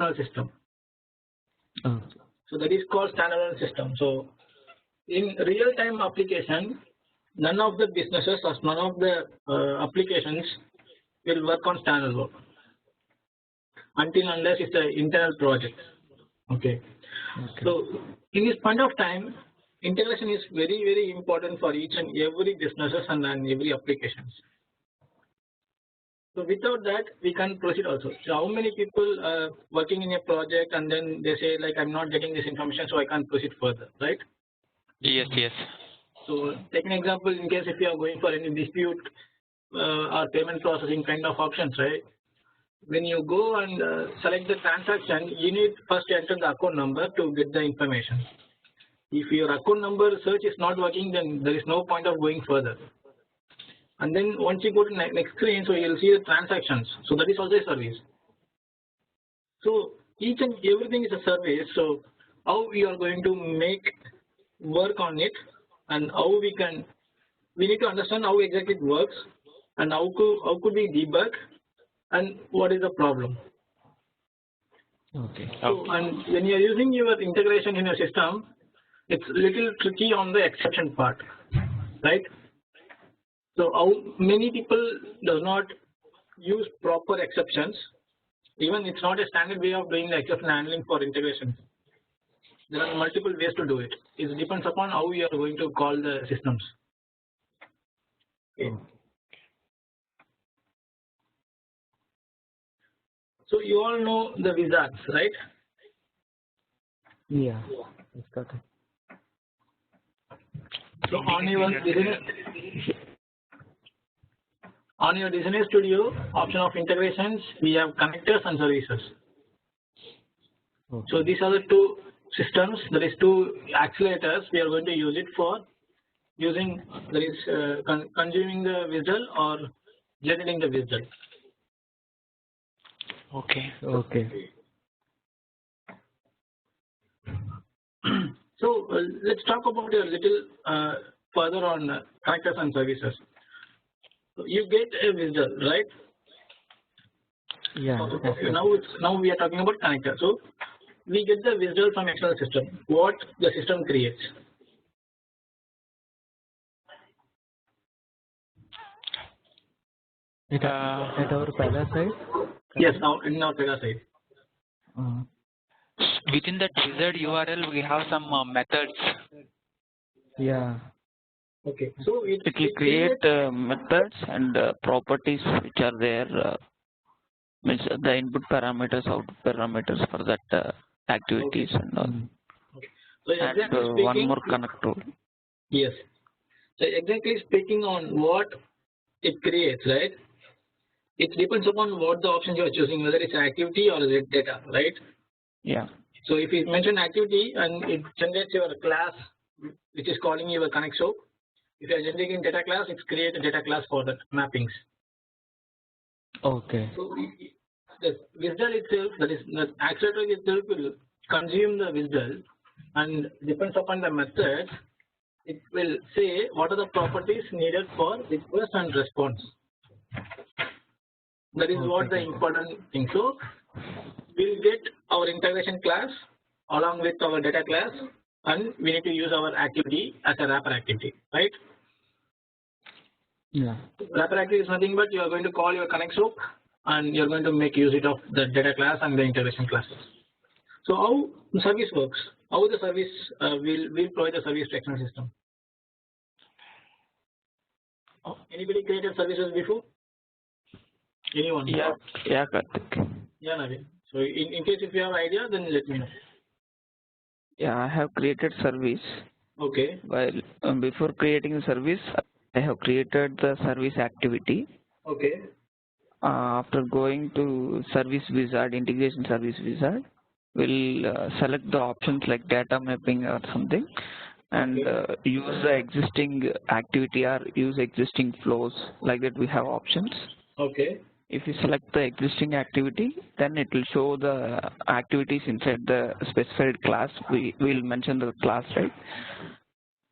external system. So that is called standalone system. So in real-time application, none of the businesses or none of the applications will work on standalone until unless it's an internal project. Okay. So in this point of time, integration is very, very important for each and every businesses and every applications. So without that, we can't proceed also. So how many people working in a project and then they say like I'm not getting this information, so I can't proceed further, right? Yes, yes. So take an example in case if you are going for any dispute or payment processing kind of options, right? When you go and select the transaction, you need first to enter the account number to get the information. If your account number search is not working, then there is no point of going further. And then once you go to next screen, so you'll see the transactions. So that is also a service. So each and everything is a service. So how we are going to make work on it, and how we need to understand how exactly it works, and how could we debug, and what is the problem. Okay. So and when you are using your integration in your system, it's a little tricky on the exception part, right? So how many people does not use proper exceptions? Even it's not a standard way of doing the exception handling for integration. There are multiple ways to do it. It depends upon how you are going to call the systems. Okay. So you all know the wizards, right? Yeah, it's got it. So on your Designer Studio option of integrations, we have connectors and services. So these are the two systems, that is two accelerators. We are going to use it for using, that is consuming the visual or generating the visual. Okay. So let's talk about a little further on connectors and services. So you get a visual, right? Yeah. Now we are talking about connector. So we get the visual from external system. What the system creates. At our Pega side? Yes, now in our Pega side. Within that wizard URL, we have some methods. Yeah. Okay. So it will create methods and properties which are there. Means the input parameters, output parameters for that activities and all. Okay. So exactly and speaking, one more connector. Yes. So exactly speaking on what it creates, right? It depends upon what the options you are choosing, whether it's an activity or is it data, right? Yeah. So if you mention activity and it generates your class, which is calling your connect soap. If you are generating data class, it's create a data class for the mappings. Okay. So the visual itself, that is the accelerator itself, will consume the visual, and depends upon the methods, it will say what are the properties needed for request and response. That is what the important thing. So we'll get our integration class along with our data class, and we need to use our activity as a wrapper activity, right? Yeah. Wrapper activity is nothing but you are going to call your connect soap and you're going to make use of the data class and the integration classes. So how the service works? How the service will provide the service to external system? Anybody created services before? Anyone? Yeah, Karthik. Yeah, Naveen. So in case if you have idea, then let me know. Yeah, I have created service. Okay. While before creating the service, I have created the service activity. Okay. After going to service wizard, integration service wizard, we'll select the options like data mapping or something, and use the existing activity or use existing flows. Like that, we have options. Okay. If you select the existing activity, then it will show the activities inside the specified class. We will mention the class, right?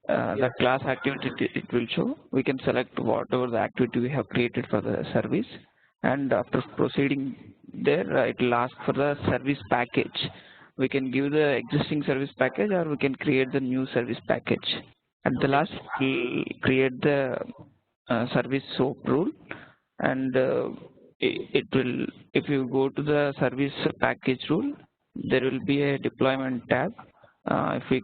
The class activity it will show. We can select whatever the activity we have created for the service, and after proceeding there it will ask for the service package. We can give the existing service package or we can create the new service package. At the last, we'll create the service SOAP rule, and it will, if you go to the service package rule, there will be a deployment tab. If we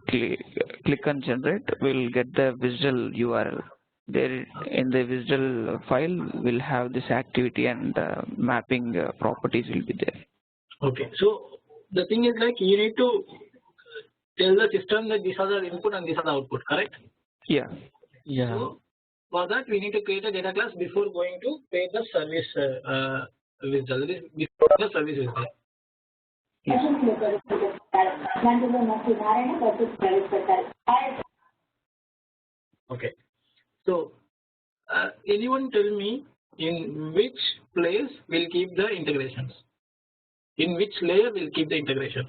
click on generate, we'll get the visual URL. There in the visual file, we'll have this activity and mapping properties will be there. Okay, so the thing is like you need to tell the system that these are the input and these are the output, correct? Yeah. Yeah. So for that we need to create a data class before going to create the service visual. Before the service is there. Okay. So anyone tell me in which place we'll keep the integrations? In which layer we'll keep the integrations?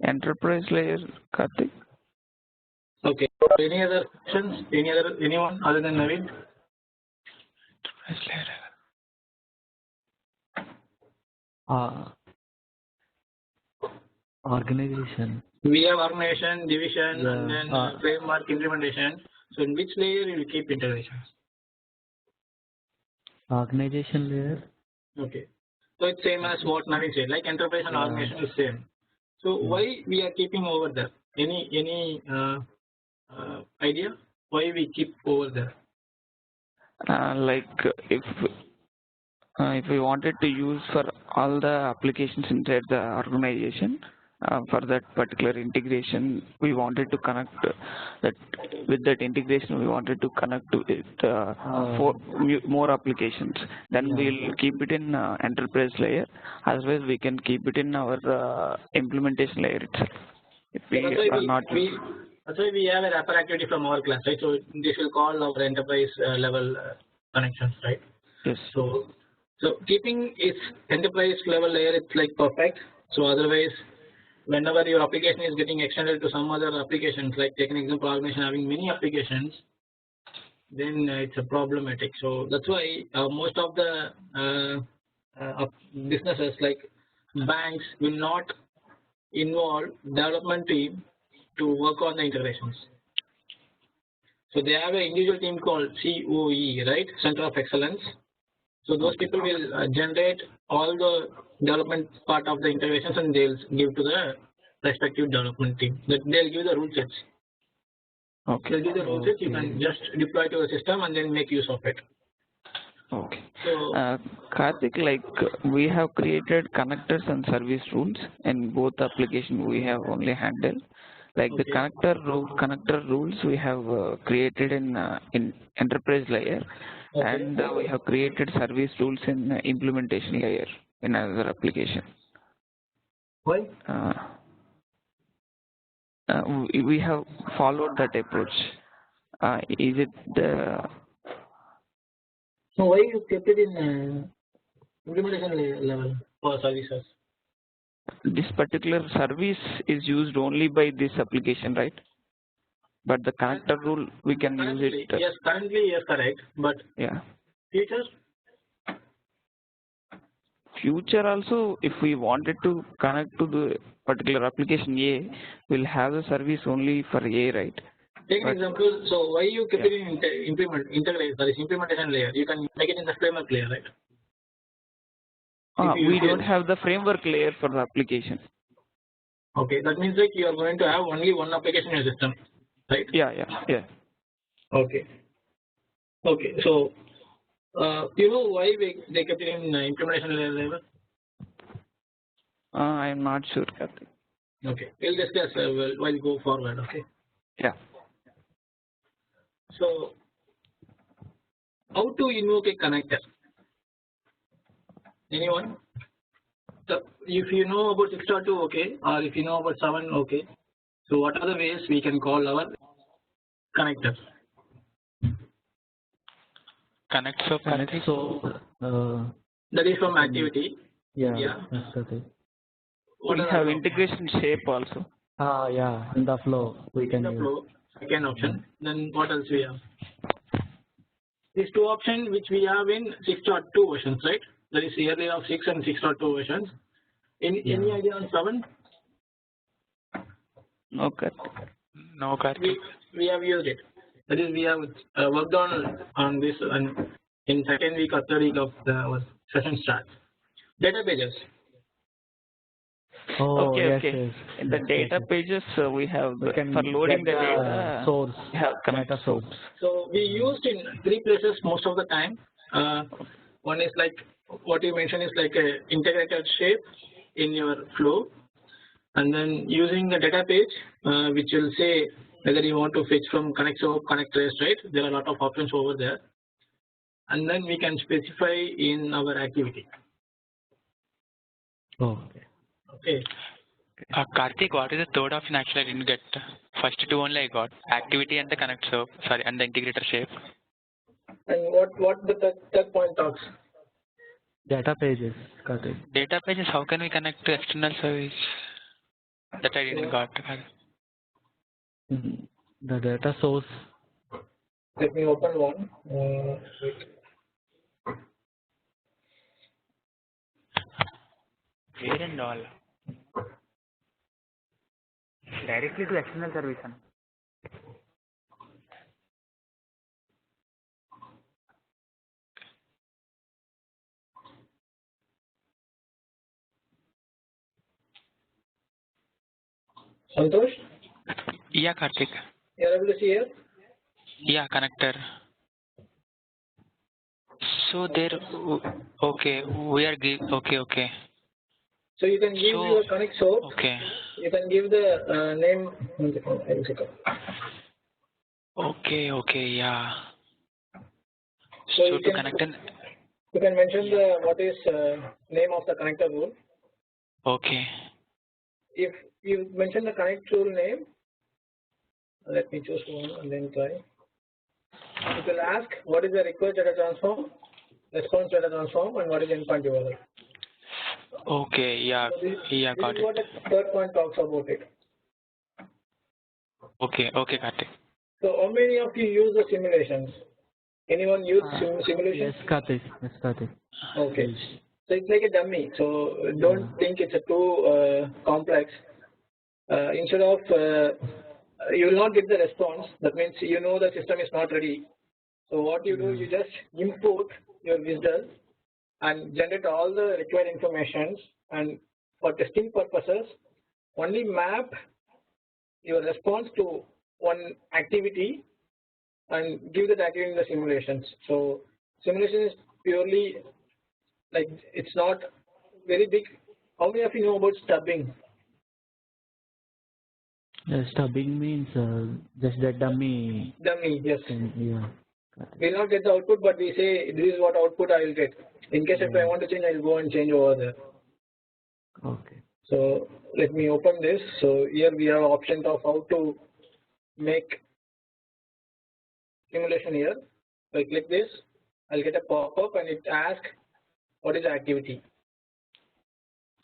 Enterprise layer, Karthik. Okay. Any other questions? Anyone other than Naveen? Enterprise layer. Organization. We have organization, division, and then framework implementation. So in which layer you will keep integrations? Organization layer. Okay. So it's same as what Naveen said, like enterprise and organization is same. So why we are keeping over there? Any idea why we keep over there? Like if we wanted to use for all the applications inside the organization, for that particular integration, we wanted to connect that with that integration. We wanted to connect to it for more applications. Then we'll keep it in enterprise layer. Otherwise, we can keep it in our implementation layer itself. If we are not. That's why we have a wrapper activity from our class, right? So this will call our enterprise level connections, right? Yes. So keeping its enterprise level layer, it's like perfect. So otherwise, whenever your application is getting extended to some other applications, like take an example, organization having many applications, then it's a problematic. So that's why most of the businesses like banks will not involve development team to work on the integrations. So they have an individual team called COE, right? Center of Excellence. So those people will generate all the development part of the integrations and they'll give to the respective development team. They'll give the rule sets. Okay. They'll give the rule sets. You can just deploy to a system and then make use of it. Okay. So Karthik, like we have created connectors and service rules in both applications. We have only handled. Like the connector rules we have created in enterprise layer, and we have created service rules in implementation layer in another application. Why? We have followed that approach. Is it the? So why you kept it in implementation level for services? This particular service is used only by this application, right? But the connector rule we can use it. Yes, currently yes, correct. But yeah. Future also, if we wanted to connect to the particular application A, we'll have the service only for A, right? Take an example. So why you keep it in implementation layer? You can make it in the framework layer, right? We don't have the framework layer for the application. Okay, that means like you are going to have only one application in your system, right? Yeah. Okay. So you know why they kept it in implementation layer level? I am not sure, Karthik. Okay, we'll discuss while we go forward. Okay. Yeah. So how to invoke a connector? Anyone? So if you know about 6.2, okay, or if you know about 7, okay. So what are the ways we can call our connectors? Connect. So that is from activity. Yeah. That's the thing. We have integration shape also. Yeah. In the flow we can use. Flow, second option. Then what else we have? these two options which we have in 6.2 versions, right? That is earlier of 6 and 6.2 versions. Any idea on 7? No, Karthik. No, Karthik. We have used it. That is, we have worked on this in second week or third week of the session start. Databases. Oh, Okay. Yes. In the data pages, we have for loading the data source. we have connect Data source. So we used in 3 places most of the time. One is like what you mentioned is like a integrated shape in your flow, and then using the data page, which will say whether you want to fetch from connect soap, connect trace, right? There are a lot of options over there, and then we can specify in our activity. Okay. Karthik, what is the third option? Actually, I didn't get. First two only I got. Activity and the connect soap. Sorry, and the integrator shape. And what the third point talks? Data pages, Karthik. Data pages. How can we connect to external service? That I didn't got. The data source. Let me open one. Where and all? Directly to external service. Santosh? Yeah, Karthik. You are able to see here? Yeah, connector. So there. Okay, we are okay. So you can give your connect soap. Okay. You can give the name. Okay, yeah. So to connect in. You can mention what is name of the connector rule. Okay. If you mention the connect rule name, let me choose one and then try. It will ask what is the request data transform, response data transform, and what is endpoint developer. Okay, yeah, So this got is it. what the third point talks about it. Okay, Karthik. So how many of you use the simulations? Anyone use simulations? Yes, Karthik. Okay. So it's like a dummy. So don't think it's a too complex. Instead of you will not get the response. That means you know the system is not ready. So what you do, you just import your wizard and generate all the required information, and for testing purposes only map your response to one activity and give that activity in the simulations. So simulation is purely like, it's not very big. How many of you know about stubbing? Stubbing means just the dummy. Dummy, yes. Yeah. We will not get the output, but we say this is what output I will get. In case if I want to change, I will go and change over there. Okay. So let me open this. So here we have options of how to make simulation here. So I click this, I'll get a pop-up and it asks what is the activity.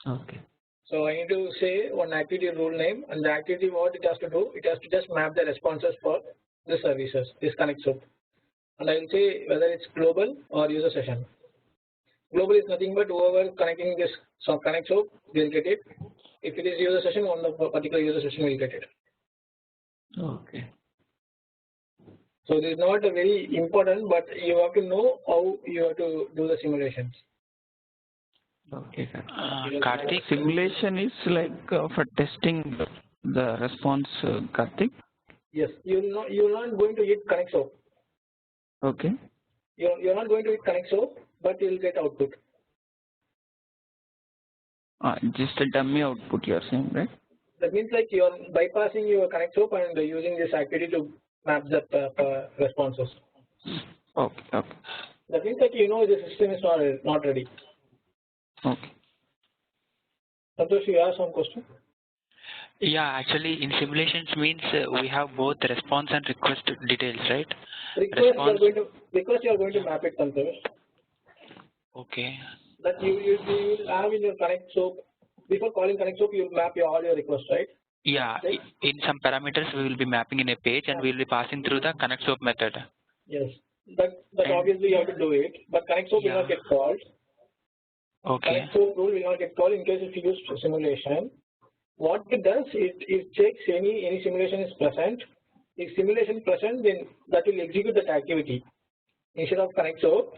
Okay. So I need to say one activity rule name, and the activity what it has to do, it has to just map the responses for the services, this connect soap. And I will say whether it's global or user session. Global is nothing but whoever connecting this connect soap will get it. If it is user session, one of the particular user session will get it. Okay. So this is not a very important, but you have to know how you have to do the simulations. Okay. Karthik, simulation is like for testing the response, Karthik? Yes, you're not going to hit connect soap. Okay. You're not going to hit connect soap, but you'll get output. Just a dummy output you are saying, right? That means like you're bypassing your connect soap and using this activity to map the responses. Okay. That means like you know the system is not ready. Okay. Santosh, you have some question? Yeah, actually in simulations means we have both response and request details, right? Request you are going to map it, Santosh. Okay. That you will have in your connect soap. Before calling connect soap, you will map all your requests, right? Yeah, right? In some parameters we will be mapping in a page and we will be passing through the connect soap method. Yes. That obviously you have to do it, but connect soap will not get called. Okay. Connect soap rule will not get called in case if you use simulation. What it does, it checks any simulation is present. If simulation present, then that will execute that activity instead of connect soap.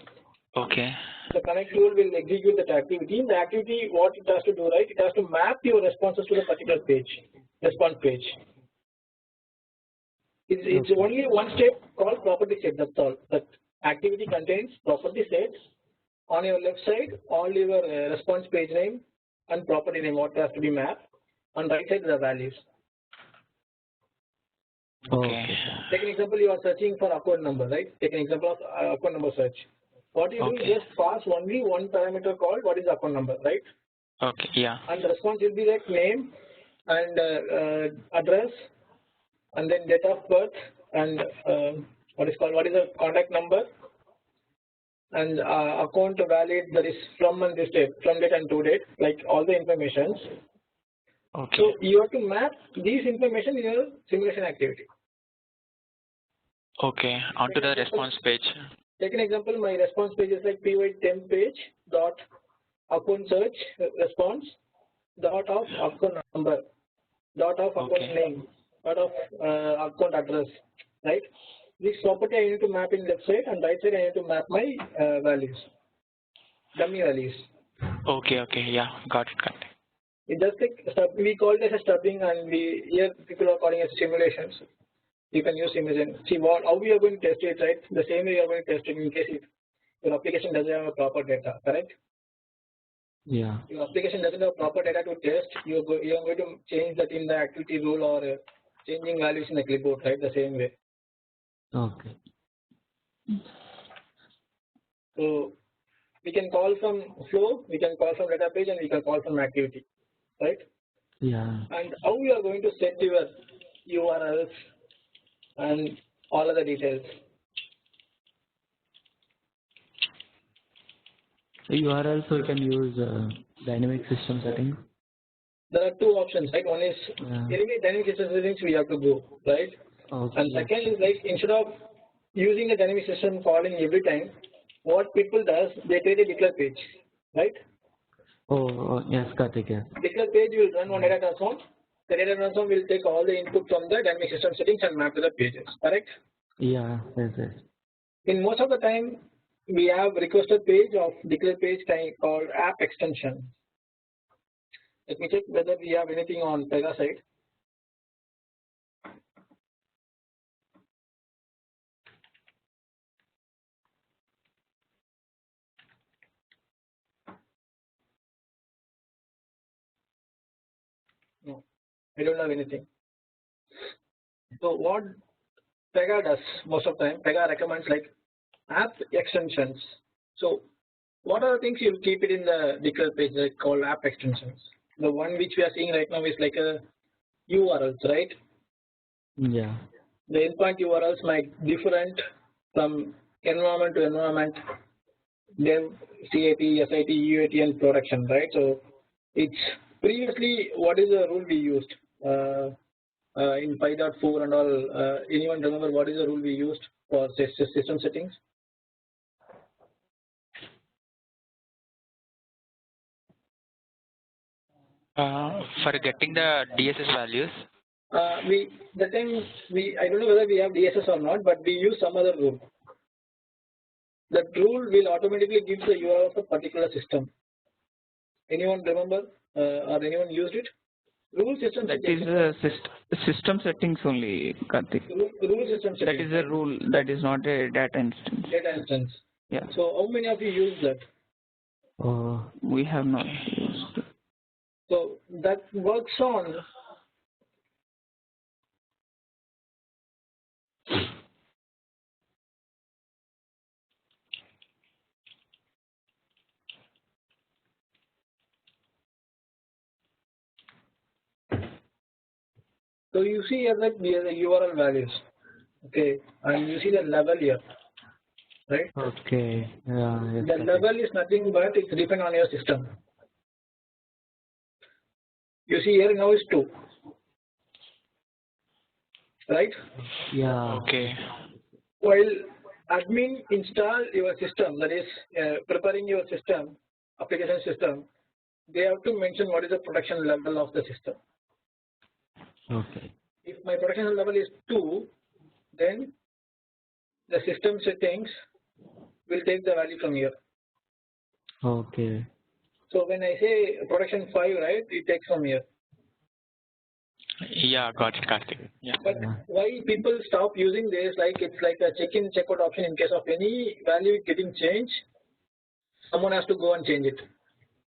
Okay. The connect rule will execute that activity. In the activity, what it has to do, right? It has to map your responses to the particular page, response page. It's only one step called property set. That's all. That activity contains property sets. On your left side, all your response page name and property name what has to be mapped. On right side, the values. Okay. Take an example. You are searching for account number, right? Take an example of account number search. What you do is just pass only one parameter called what is the account number, right? Okay. Yeah. And the response will be like name and address, and then date of birth and what is the contact number, and account valid, that is from and this date, from date and to date, like all the informations. Okay. So you have to map these information in your simulation activity. Okay. Onto the response page. Take an example. My response page is like py temp page dot account search response dot of account number dot of account name dot of account address, right? This property I need to map in left side, and right side I need to map my values, dummy values. Okay. Okay. Yeah. Got it. Got it. It just like we call it as a stubbing, and here people are calling it simulations. You can use simulation. See how we are going to test it, right? The same way you are going to test it in case if your application doesn't have a proper data, correct? Yeah. Your application doesn't have proper data to test. You are going to change that in the activity rule or changing values in the clipboard, right? The same way. Okay. So we can call from flow, we can call from data page, and we can call from activity, right? Yeah. And how we are going to set your URLs and all other details. URL, so you can use dynamic system settings. There are two options, right? One is anyway dynamic system settings we have to go, right? Okay. And second is like instead of using a dynamic system calling every time, what people does, they create a declare page, right? Oh yes, Karthik, yes. Declare page will run one data transform. The data transform will take all the input from the dynamic system settings and map to the pages, correct? Yeah, yes, yes. In most of the time, we have requested page of declare page called app extension. Let me check whether we have anything on Pega side. No, I don't have anything. So what Pega does most of the time, Pega recommends like app extensions. So what are the things you'll keep it in the declare page like called app extensions? The one which we are seeing right now is like a URLs, right? Yeah. The endpoint URLs might different from environment to environment, dev, CAT, SIT, UAT, and production, right? So it's previously what is the rule we used in 5.4 and all? Anyone remember what is the rule we used for system settings? For getting the DSS values. I don't know whether we have DSS or not, but we use some other rule. That rule will automatically give the URL of a particular system. Anyone remember or anyone used it? Rule system That settings. is system settings only, Karthik. Rule system settings. That is a rule. That is not a data instance. Data instance. Yeah. So how many of you use that? We have not used. So that works on. So you see here that the URL values, okay, and you see the level here, right? Okay. Yeah. Yes, The level is nothing but it's depend on your system. You see here now is 2, right? Yeah. Okay. While admin install your system, that is preparing your system, application system, they have to mention what is the production level of the system. Okay. If my production level is 2, then the system settings will take the value from here. Okay. So when I say production 5, right, it takes from here. Yeah, got it, Karthik. Yeah. But why people stop using this? Like it's like a check-in, check-out option. In case of any value getting changed, someone has to go and change it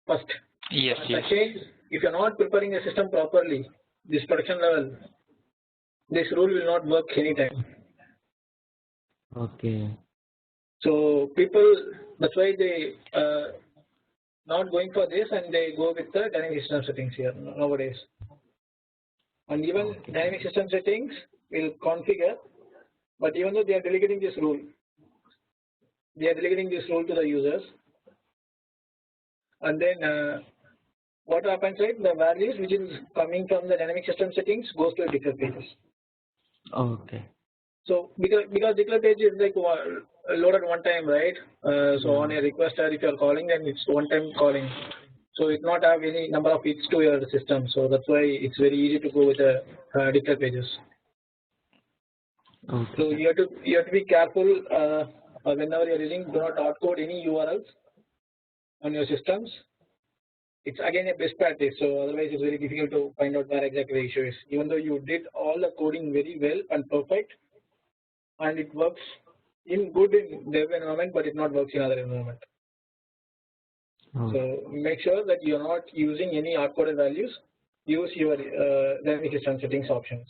first. Yes, yes. Second, if you're not preparing the system properly, this production level, this rule will not work anytime. Okay. So people, that's why they not going for this and they go with the dynamic system settings here nowadays. And even dynamic system settings will configure, but even though they are delegating this rule, to the users. And then what happens, right? The values which is coming from the dynamic system settings goes to the declare pages. Okay. So because declare page is like loaded one time, right? So on a requester, if you are calling, then it's one time calling. So it not have any number of hits to your system. So that's why it's very easy to go with the declare pages. Okay. So you have to be careful whenever you are using. Do not hardcode any URLs on your systems. It's again a best practice. So otherwise it's very difficult to find out where exactly the issue is. Even though you did all the coding very well and perfect, and it works in good in dev environment, but it not works in other environment. So make sure that you are not using any hard-coded values. Use your dynamic system settings options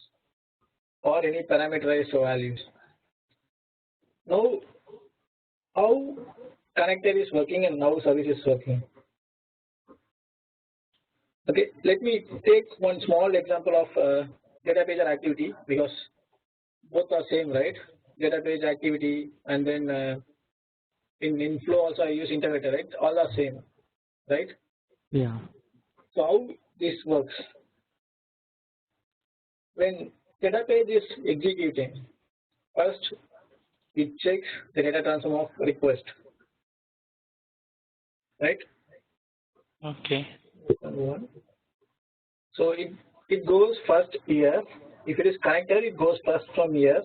or any parameterized values. Now, how connector is working and how service is working. Okay, let me take one small example of data pager activity, because both are same, right? Data page activity, and then in flow also I use integrator, right? All are same, right? Yeah. So how this works? When data page is executing, first it checks the data transform of request, right? Okay. So it goes first here. If it is connector, it goes first from here,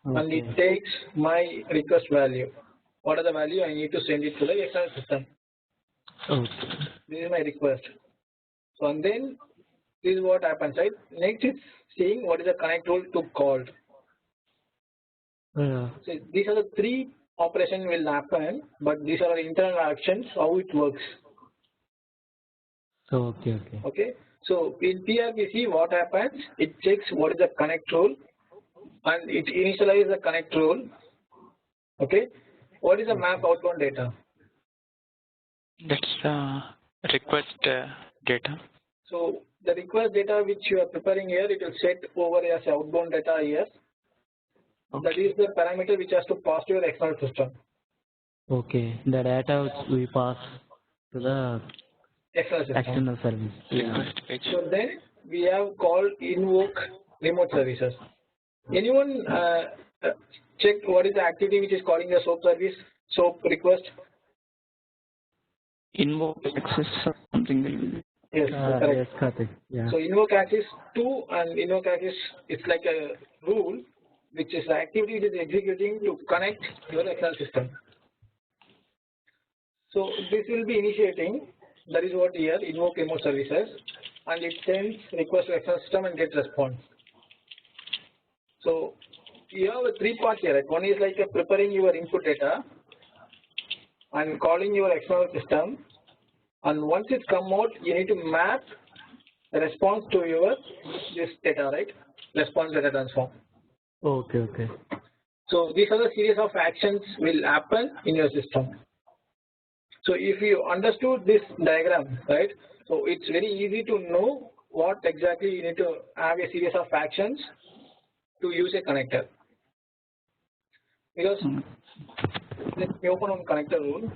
and it takes my request value. What are the value I need to send it to the external system? Okay. This is my request. So and then this is what happens, right? Next is seeing what is the connect rule to called. Yeah. So these are the 3 operations will happen, but these are the internal actions, how it works. So okay. So in PRPC, what happens? It checks what is the connect rule, and it initializes the connect rule. Okay. What is the map outbound data? That's request data. So the request data which you are preparing here, it will set over as outbound data here. Okay. That is the parameter which has to pass to your external system. Okay. The data which we pass to the External system. external service. Yeah. Request page. So then we have called invoke remote services. Anyone checked what is the activity which is calling the SOAP service, SOAP request? Invoke access or something will be. Yes, correct. Yes, Karthik. Yeah. So invoke access 2 and invoke access, it's like a rule which is the activity which is executing to connect your external system. So this will be initiating, that is what here, invoke remote services, and it sends request to external system and gets response. So you have a 3 parts here, right? One is like preparing your input data and calling your external system, and once it come out, you need to map the response to your this data, right? Response data transform. Okay. So these are the series of actions will happen in your system. So if you understood this diagram, right? So it's very easy to know what exactly you need to have a series of actions to use a connector. Because let me open on connector rule.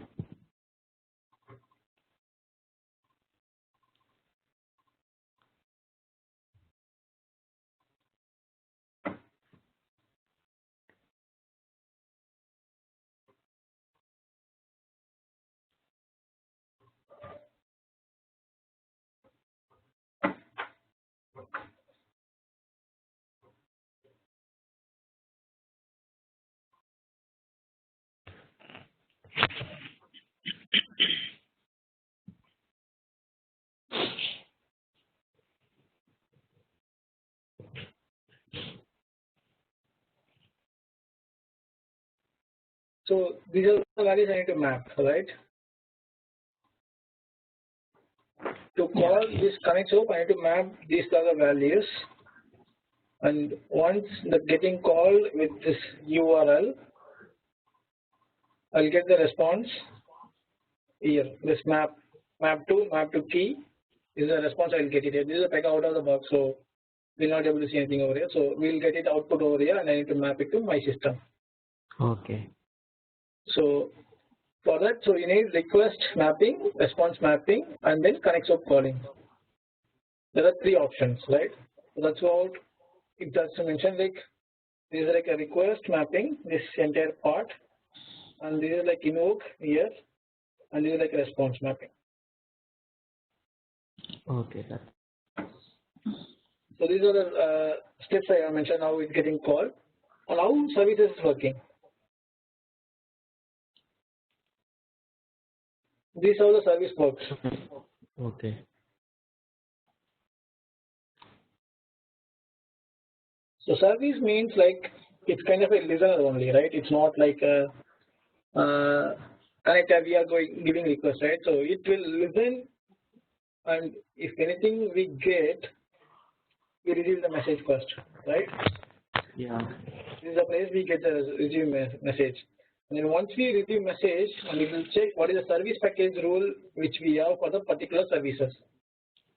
So these are the values I need to map, right? To call this connect soap, I need to map these other values, and once the getting called with this URL, I'll get the response here. This map to key is the response I'll get it here. This is a pega out of the box, so we'll not be able to see anything over here. So we'll get it output over here, and I need to map it to my system. Okay. So for that, so you need request mapping, response mapping, and then connect soap calling. There are 3 options, right? So that's what it does to mention. Like this is like a request mapping, this entire part, and this is like invoke here, and this is like a response mapping. Okay, sir. So these are the steps I have mentioned how it's getting called and how services is working. These are the service works. Okay. So service means like it's kind of a listener only, right? It's not like a connector we are giving request, right? So it will listen, and if anything we get, we receive the message first, right? Yeah. This is the place we get the receive message. And then once we receive message, and it will check what is the service package rule which we have for the particular services.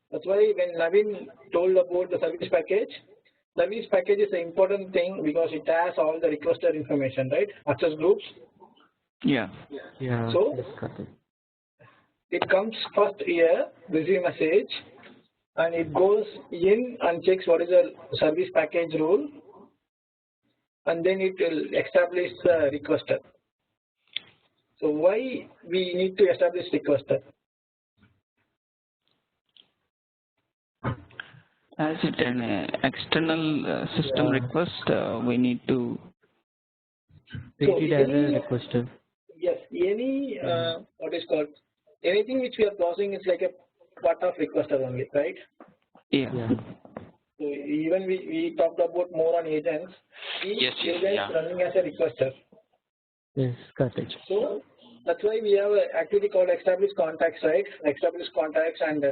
That's why when Navin told about the service package is an important thing because it has all the requested information, right? Access groups. Yeah. Yeah. So it comes first here, receive message, and it goes in and checks what is the service package rule, and then it will establish the requester. So why we need to establish requester? As it an external system request, we need to treat it as a requester. Yes, any what is called anything which we are processing is like a part of requester only, right? Yeah. So even we talked about more on agents. Each agent running as a requester. Yes, got it. So that's why we have an activity called establish contacts, right? Establish contacts, and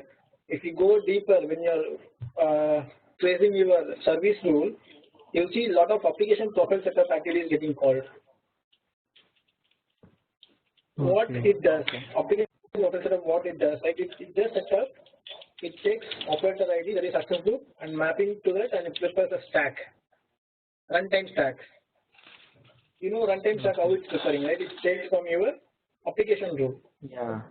if you go deeper when you're tracing your service rule, you'll see a lot of application profile setup activities getting called. Okay. What it does, application profile setup, what it does, like it does setup, it takes operator ID, that is access group, and mapping to that, and it prepares a stack, runtime stack. You know runtime stack how it's preparing, right? It takes from your application rule. Yeah.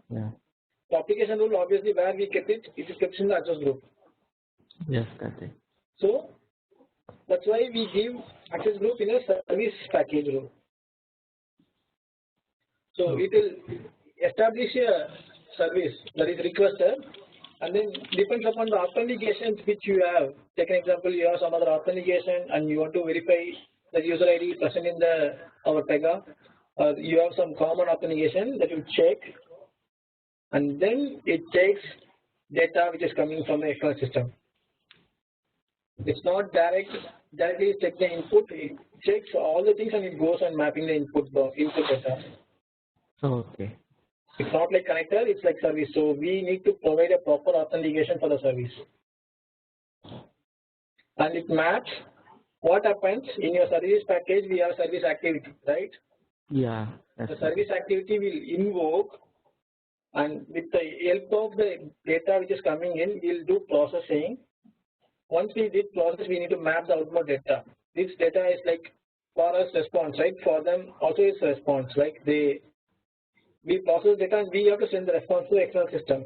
The application rule, obviously, where we kept it, it is kept in the access group. Yes, got it. So that's why we give access group in a service package rule. So it will establish a service, that is requester, and then depends upon the authentications which you have. Take an example, you have some other authentication and you want to verify the user ID present in our Pega, or you have some common authentication that you check, and then it takes data which is coming from the external system. It's not directly check the input, it checks all the things and it goes and mapping the input data. Okay. It's not like connector, it's like service. So we need to provide a proper authentication for the service. And it maps what happens in your service package. We have service activity, right? Yeah. The service activity will invoke, and with the help of the data which is coming in, we'll do processing. Once we did process, we need to map the output data. This data is like for us response, right? For them also it's response, like we process data and we have to send the response to the external system.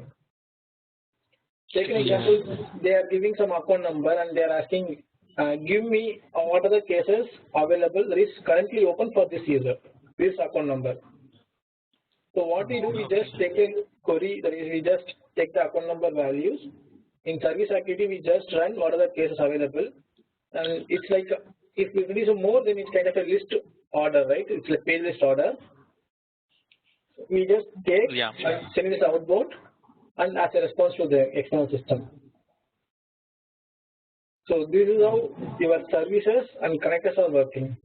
Take an example, they are giving some account number and they are asking, give me what are the cases available that is currently open for this user, this account number. So what we do, we just take a query, that is we just take the account number values. In service activity, we just run what are the cases available, and it's like if it is more, then it's kind of a list order, right? It's like page list order. We just take and send this outbound and as a response to the external system. So this is how your services and connectors are working.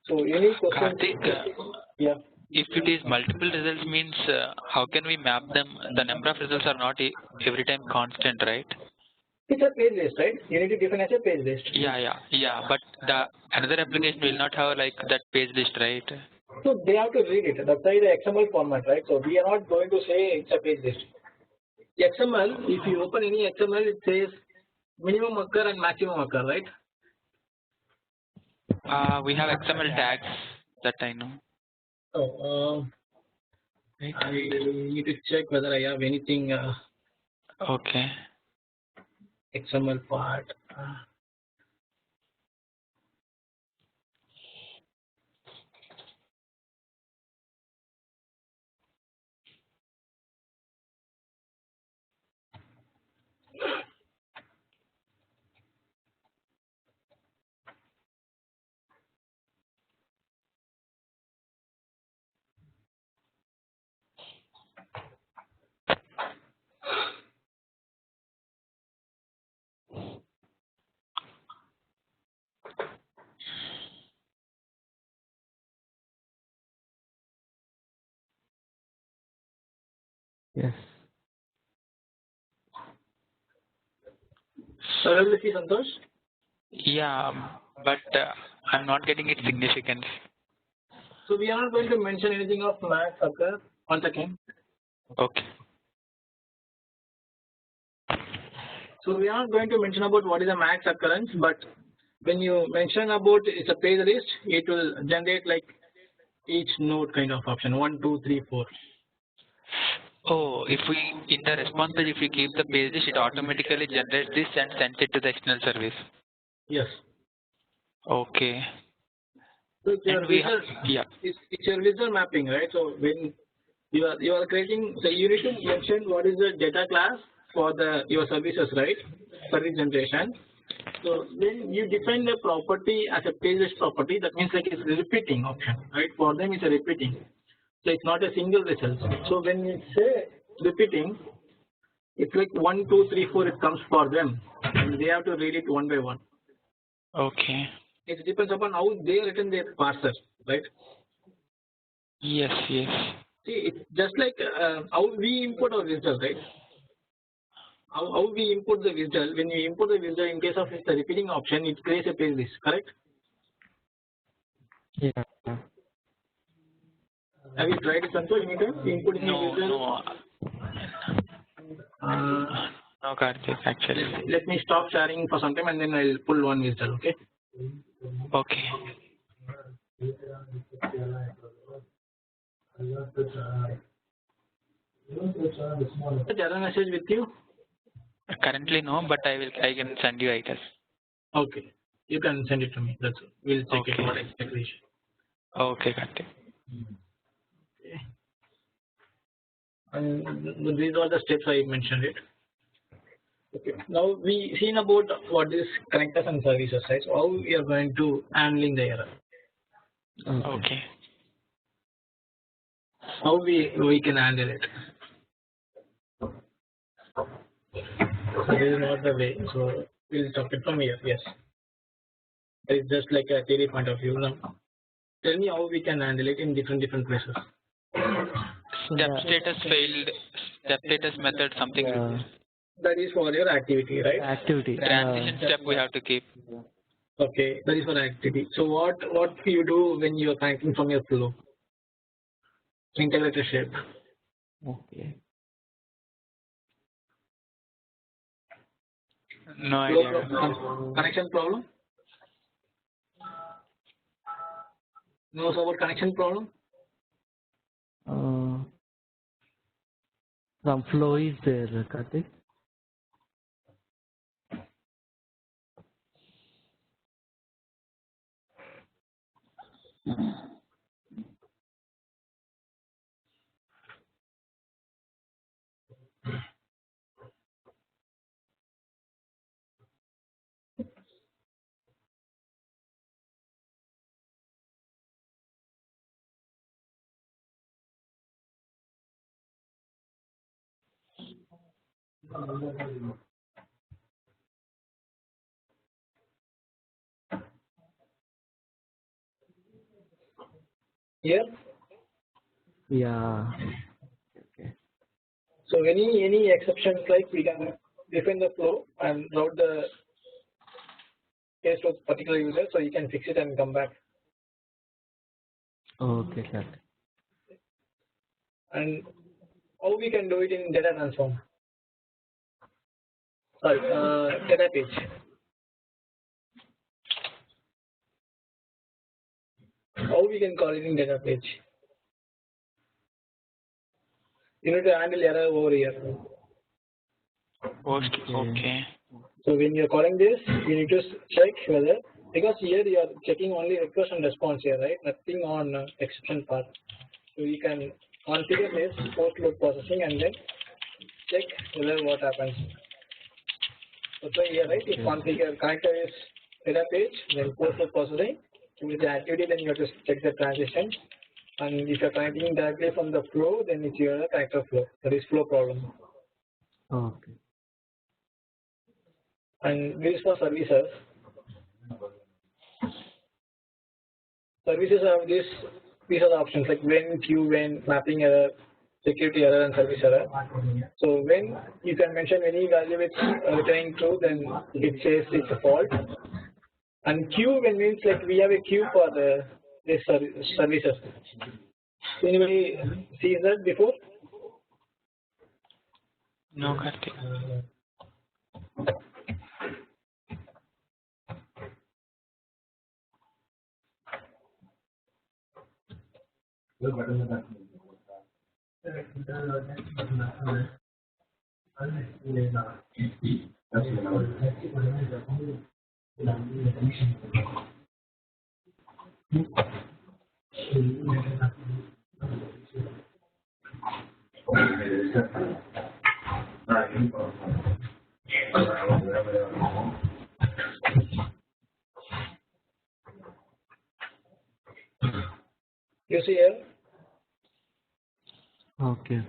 So any question? Karthik, Yeah. if it is multiple results means how can we map them? The number of results are not every time constant, right? It's a page list, right? You need to define as a page list. Yeah. But the another application will not have like that page list, right? So they have to read it. That's why the XML format, right? So we are not going to say it's a page list. XML, if you open any XML, it says minimum occur and maximum occur, right? We have XML tags that I know. So I need to check whether I have anything Okay. XML part. Yes. So will you see Santosh? Yeah, but I'm not getting its significance. So we are not going to mention anything of max occur. Once again. Okay. So we are not going to mention about what is the max occurrence, but when you mention about it's a page list, it will generate like each node kind of option 1, 2, 3, 4. Oh, if we in the response page, if we keep the page list, it automatically generates this and sends it to the external service. Yes. Okay. So it's your And we visual, yeah. it's your visual mapping, right? So when you are creating, so you need to mention what is the data class for your services, right? Service generation. So when you define the property as a page list property, that means like it's a repeating option, right? For them it's a repeating. So it's not a single result. So when you say repeating, it's like 1, 2, 3, 4. It comes for them, and they have to read it one by one. Okay. It depends upon how they written their parser, right? Yes. See, it's just like how we import our visual, right? How we import the visual. When you import the visual, in case of it's a repeating option, it creates a page list, correct? Yeah. Have you tried it, Santosh? Inputting No. a visual? No, Karthik, actually. Let me stop sharing for some time and then I'll pull one visual, okay? Okay. The error message with you? Currently no, but I can send you items. Okay. You can send it to me. That's all. We'll check it what exactly. Okay, Karthik. Okay. And these are the steps I mentioned it. Okay. Now we seen about what is connectors and services, right? So how we are going to handling the error. Okay. How we can handle it. So this is not the way. So we'll stop it from here. Yes. It's just like a theory point of view. Now tell me how we can handle it in different places. Step status failed. Step status method something. That is for your activity, right? Activity. Transition step we have to keep. Okay, that is for activity. So what you do when you are connecting from your flow? Integrated shape. Okay. No idea. Connection problem? Knows about connection problem? Some flow is there, Karthik. Here. Yeah. So any exceptions, like we can define the flow and route the case to a particular user, so you can fix it and come back. Okay, sir. And how we can do it in data transform? Sorry, data page. How we can call it in data page? You need to handle error over here. Okay. So when you're calling this, you need to check whether, because here you are checking only request and response here, right? Nothing on exception part. So you can configure this post load processing and then check whether what happens. So here, right? You configure connector is data page, then post load processing. With the activity, then you have to check the transition. And if you're connecting directly from the flow, then it's your connector flow. That is flow problem. Okay. And this is for services. Services have these are the options like when, queue, when, mapping error, security error, and service error. So when you can mention any value with returning true, then it says it's a fault. And queue when means like we have a queue for this services. Anybody sees that before? No, Karthik. You see here? Okay.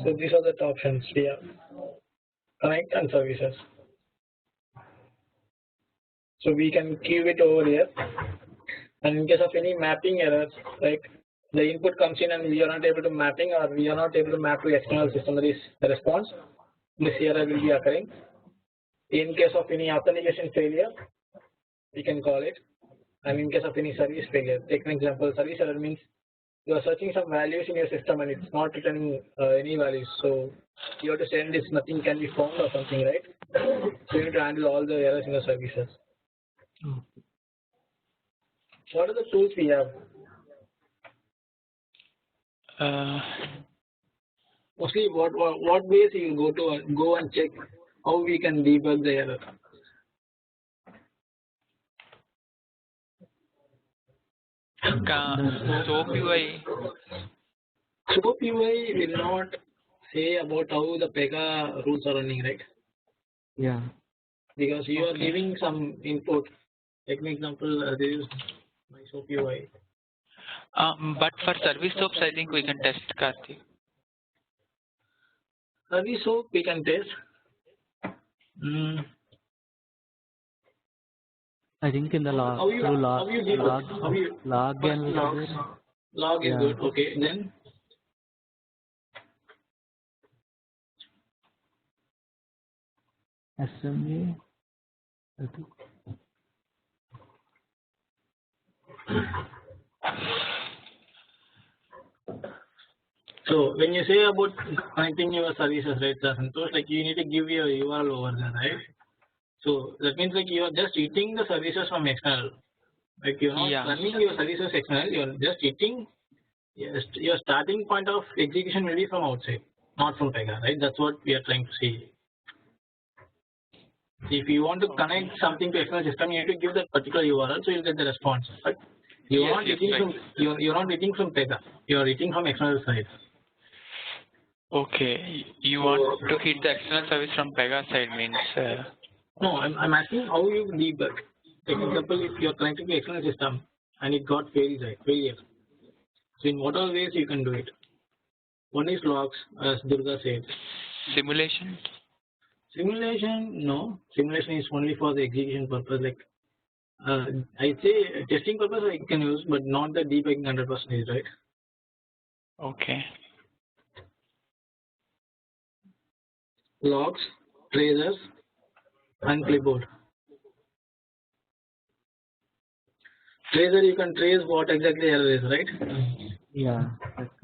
So these are the options here. Connect and services. So we can queue it over here. And in case of any mapping errors, like the input comes in and we are not able to mapping or we are not able to map to external system, that is the response, this error will be occurring. In case of any authentication failure, we can call it. And in case of any service failure, take an example, service error means you are searching some values in your system and it's not returning any values. So you have to send this, nothing can be found or something, right? So you need to handle all the errors in the services. What are the tools we have? Mostly what ways you go and check how we can debug the error. SOAP UI. SOAP UI will not say about how the Pega rules are running, right? Yeah. Because you are giving some input. Take an example, this is my SOAP UI. But for service soaps, I think we can test, Karthik. Service soap we can test. I think in the log Log is good. Okay, then SMA. so when you say about connecting your services, right, Santosh, like you need to give your URL over there, right? So that means like you are just eating the services from external. Like you're not running your services external, you're just eating. Your starting point of execution will be from outside, not from Pega, right? That's what we are trying to say. If you want to connect something to external system, you need to give that particular URL, so you'll get the response. But you're not eating from you're not eating from Pega. You're eating from external side. Okay, you want to hit the external service from Pega side means. No, I'm asking how you debug. For example, if you're connecting to external system and it got failure. So in what all ways you can do it? One is logs, as Durga said. Simulation? Simulation, no. Simulation is only for the execution purpose. Like I say testing purpose I can use, but not the debugging 100%, right? Okay. Logs, tracers, and clipboard. Tracer you can trace what exactly the error is, right? Yeah.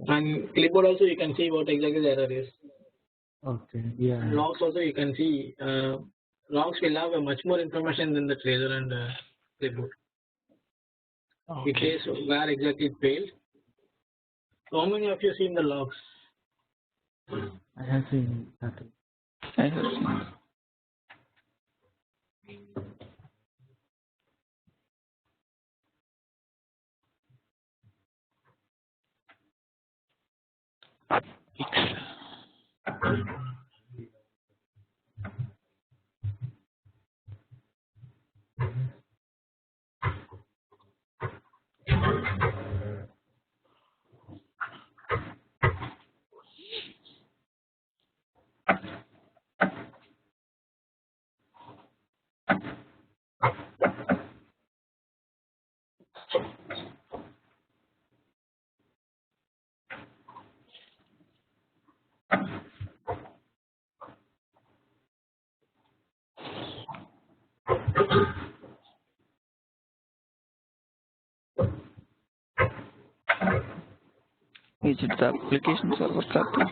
And clipboard also you can see what exactly the error is. Okay. Yeah. And logs also you can see. Logs will have much more information than the tracer and clipboard. Okay. It says where exactly it failed. So how many of you seen the logs? I have seen that. I have seen. Is it the application server, Karthik?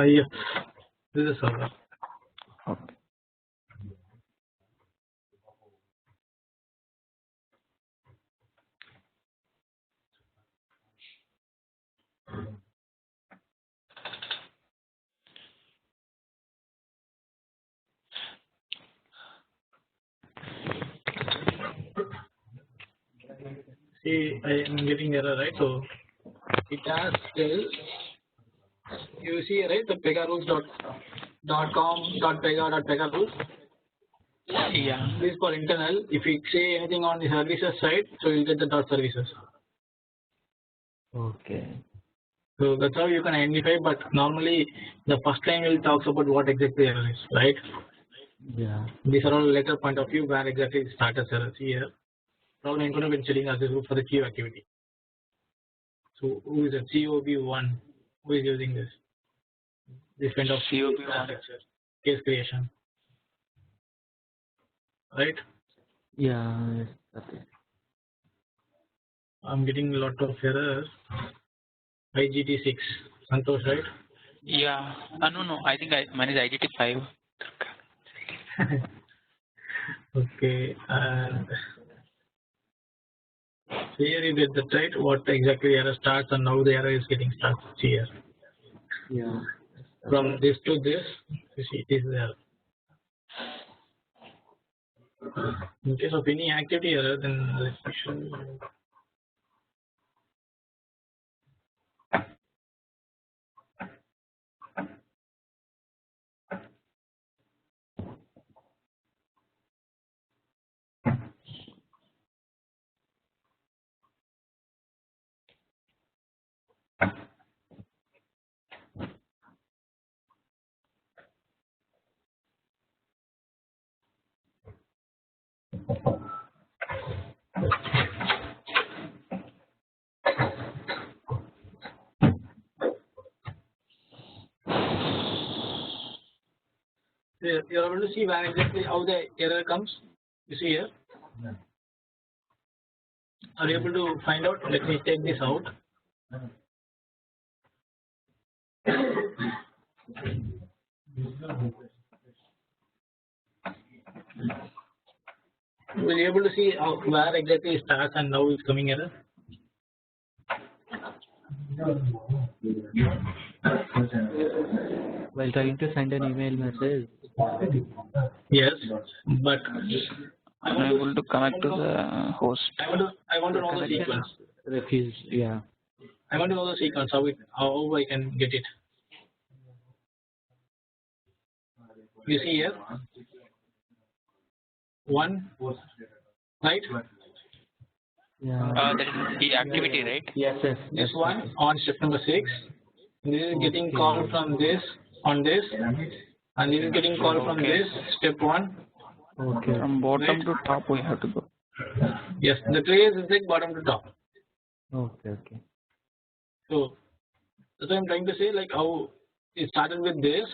Yes, this is server. Okay. See, I am getting error, right? So it has still, you see, right, the pegarules.com.pega.pega rules. Yeah. This is for internal. If you say anything on the services side, so you'll get the dot services. Okay. So that's how you can identify, but normally the first line will talks about what exactly error is, right? Yeah. These are all later point of view where exactly the status error here. Probably I'm going to be checking as a group for the queue activity. So who is it? COB1. Who is using this? This kind of COB1. case creation. Right? Yeah. Yes. Okay. I'm getting a lot of errors. IGT6. Santosh, right? Yeah. No. I think mine is IDT 5. Okay. And so here you get the right what exactly error starts and how the error is getting started here. Yeah. From this to this, you see this is error. In case of any activity error, then let me show you. You're able to see where exactly how the error comes. You see here. Are you able to find out? Let me take this out. Will you able to see how, where exactly it starts and now it's coming error? While trying to send an email message. Yes, but I'm able to connect to the host. I want to know the sequence. Refuse. Yeah. I want to know the sequence. How I can get it. You see here. 1, right? Yeah. That is the activity, right? Yes. Yes. This one on step number 6. This is getting called from this on this, and this is getting called from this step 1 Okay. From bottom Right. to top we have to go. Yes, the trace is like bottom to top. Okay. Okay. So that's what I'm trying to say, like how it started with this,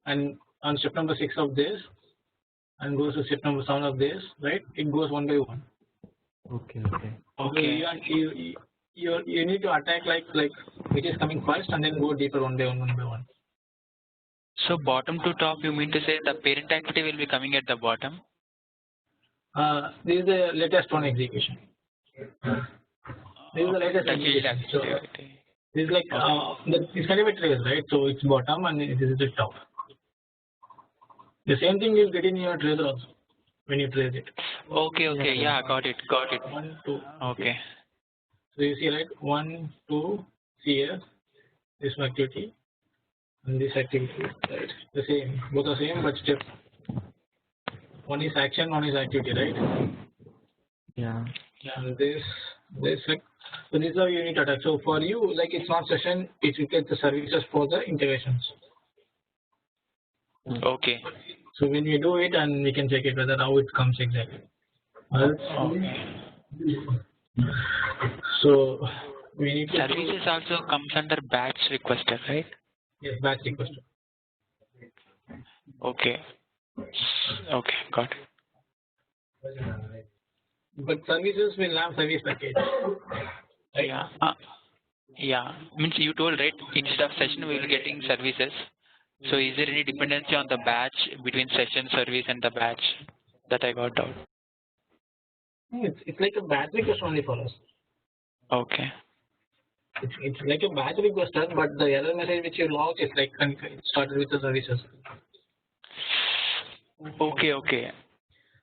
and on step number 6 of this, and goes to step number 7 of this, right? It goes one by one. Okay. Okay. Okay. So you need to attack like which is coming first, and then go deeper one by one. So bottom to top, you mean to say the parent activity will be coming at the bottom? This is the latest one execution. This is the latest The child execution. So activity. this is like it's kind of a trace, right? So it's bottom and it is the top. The same thing you'll get in your tracer also when you trace it. Okay. Okay. Yeah. Got it. Got it. 1, 2. Okay. So you see, right? 1, 2. See here, this activity and this activity, right? The same, both are same, but step. One is action, one is activity, right? Yeah. And this like, so this is how you need to attack. So for you, like it's not session, it will get the services for the integrations. Okay. So when we do it, and we can check it whether how it comes exactly. Okay. So we need to Services also comes under batch requester, right? yes, batch request. Okay. Okay. Got it. But services will have service package. Right? Yeah. Yeah. Means you told, right? Instead of session, we will getting services. So is there any dependency on the batch between session service and the batch? That I got out. It's like a batch request only for us. Okay. It's like a batch requester, but the error message which you log is like it started with the services. Okay. Okay.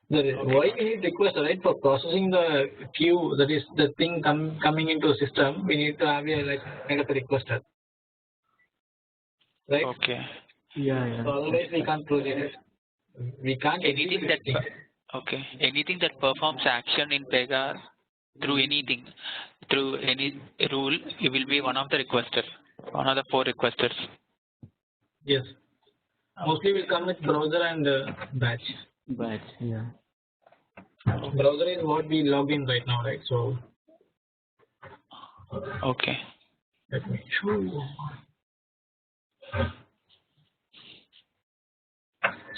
Why we need requester, right? For processing the queue, that is the thing coming into a system, we need to have a like kind of a requester, right? Okay. Yeah. Yeah. So otherwise we can't close it. We can't Anything that execute it. okay. Anything that performs action in Pega through anything, through any rule, it will be one of the requesters, one of the 4 requesters. Yes. Mostly will come with browser and batch. Batch. Yeah. Browser is what we log in right now, right? So Okay. let me show you.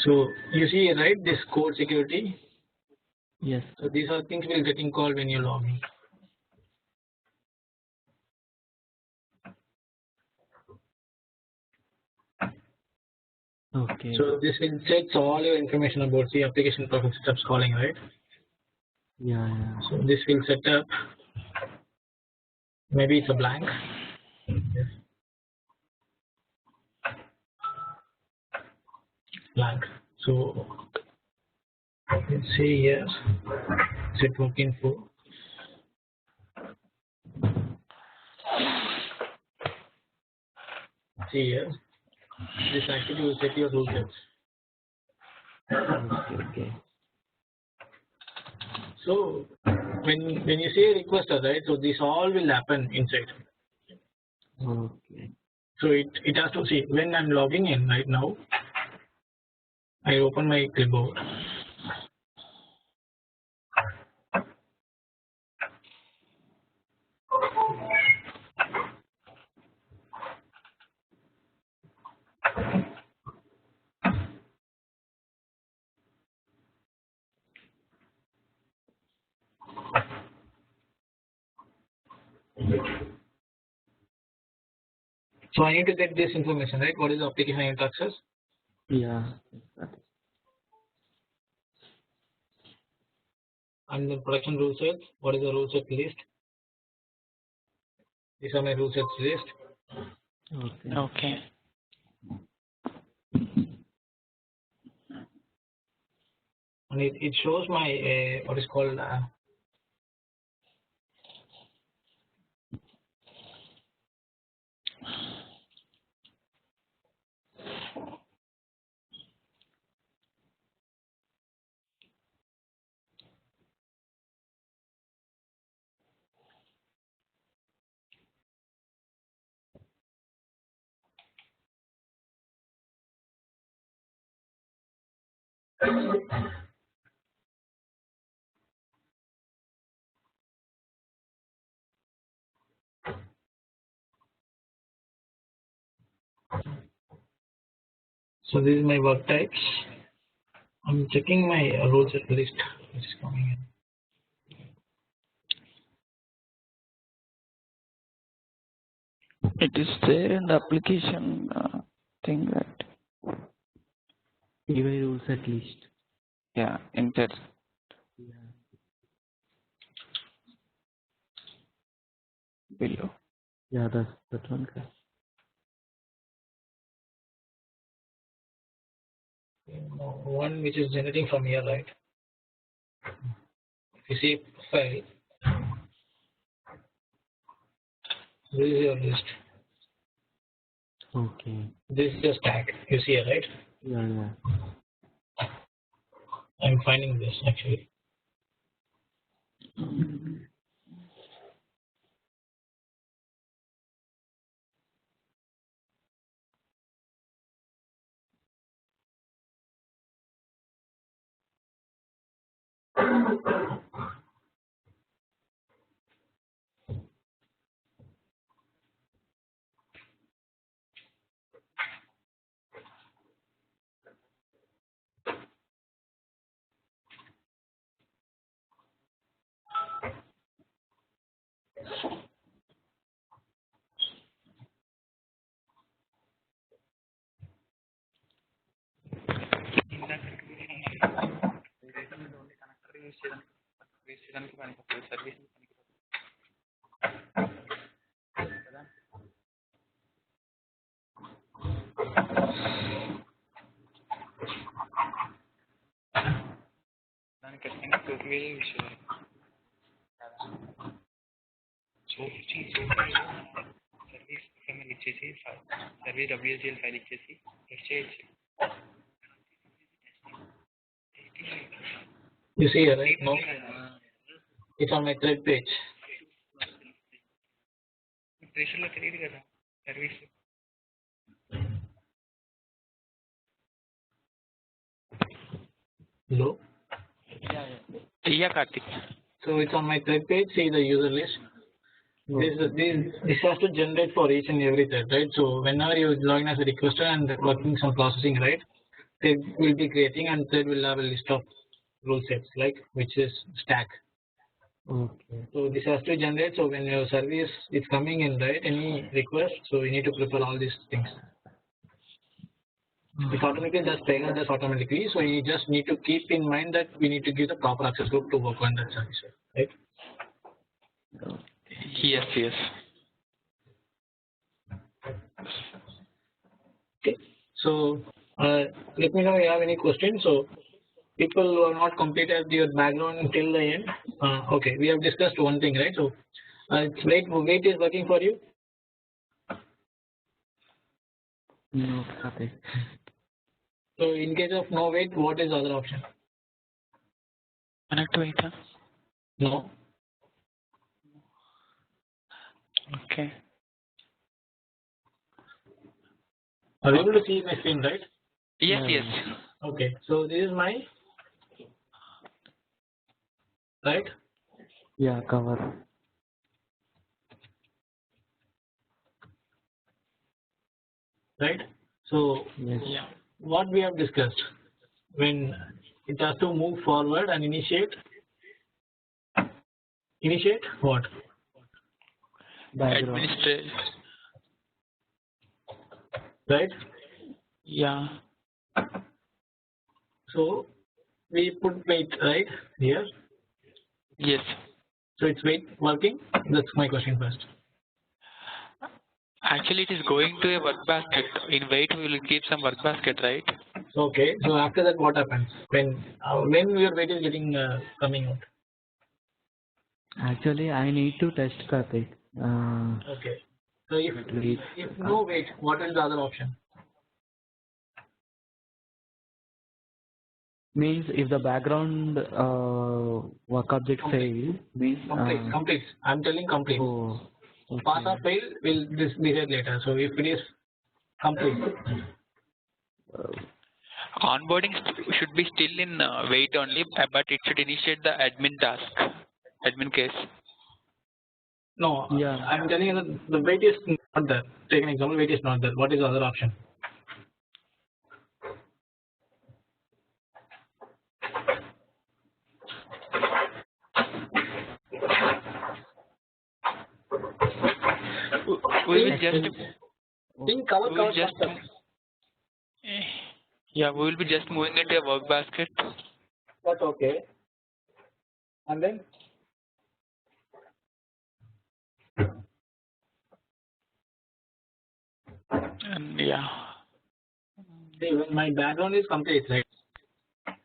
So you see, right, this code security. Yes. So these are things will getting called when you log in. Okay. So this will set all your information about the application profile steps calling, right? Yeah. Yeah. So this will set up. Maybe it's a blank. Yes. Blank. So let's see here. Set work info. See here. This actually will set your rule sets. Okay. Okay. So when you say requester, right? So this all will happen inside. Okay. So it has to see when I'm logging in right now. I open my clipboard. So I need to get this information, right? What is the application I need to access? Yeah. And the production rule sets. What is the rule set list? These are my rule sets list. Okay. Okay. And it shows my what is called So this is my work types. I'm checking my roles list which is coming in. It is there in the application thing, right? UI rules at least. Yeah, enter. Yeah. Below. Yeah, that one. One which is generating from here, right? If you see file, this is your list. Okay. This is your stack. You see it, right? Yeah. I'm finding this actually. You see here, right? No, it's on my thread page. Hello? Yeah, Karthik. So it's on my thread page. See the user list. This has to generate for each and every thread, right? So whenever you log in as a requester and working some processing, right, they will be creating and thread will have a list of rule sets, like which is stack. Okay. So this has to generate. So when your service is coming in, right, any request, so you need to prepare all these things. It automatically does trigger this automatically. So you just need to keep in mind that we need to give the proper access group to work on that service, right? Yes, yes. Okay. So let me know if you have any questions. So people who have not completed your background until the end. Okay, we have discussed one thing, right? So it's wait is working for you. No, okay. So in case of no wait, what is the other option? Connect to it, huh? No. Okay. Are you able to see my screen, right? Yes, Yeah. yes. Okay. So this is my right. Yeah, cover. Right. So Yes. Yeah. what we have discussed, when it has to move forward and initiate what? Background. Administrate. Right. Yeah. So we put wait right here. Yes. So it's wait working. That's my question first. Actually, it is going to a work basket. In wait, we will keep some work basket, right? Okay. So after that, what happens when your wait is getting coming out? Actually, I need to test Karthik. Okay. So if no wait, what is the other option? Means if the background work object fail, means Complete. I'm telling complete. oh, okay. Pass or fail will this decide later. So if it is complete. Onboarding should be still in wait only, but it should initiate the admin task, admin case. No, Yeah. I'm telling you that the wait is not there. Take an example, wait is not there. What is the other option? We will just Think cover we will just concept. yeah, we will be just moving into a work basket. That's okay. And then And yeah. see, when my background is complete, right?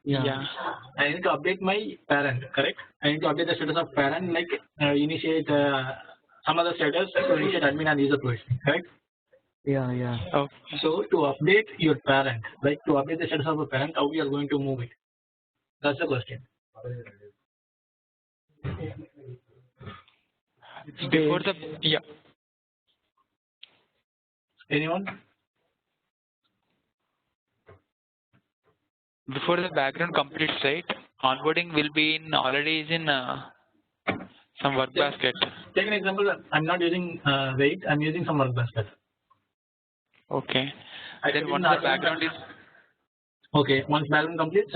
Yeah. I need to update my parent, correct? I need to update the status of parent, like initiate some other status to initiate admin and user provisioning, correct? Yeah. Okay. So to update your parent, like to update the status of a parent, how we are going to move it? That's the question. Before the Anyone? Before the background completes, right? Onboarding will be in already is in some work basket. Take an example. I'm not using wait. I'm using some work basket. Okay. Then once once the background is once background completes,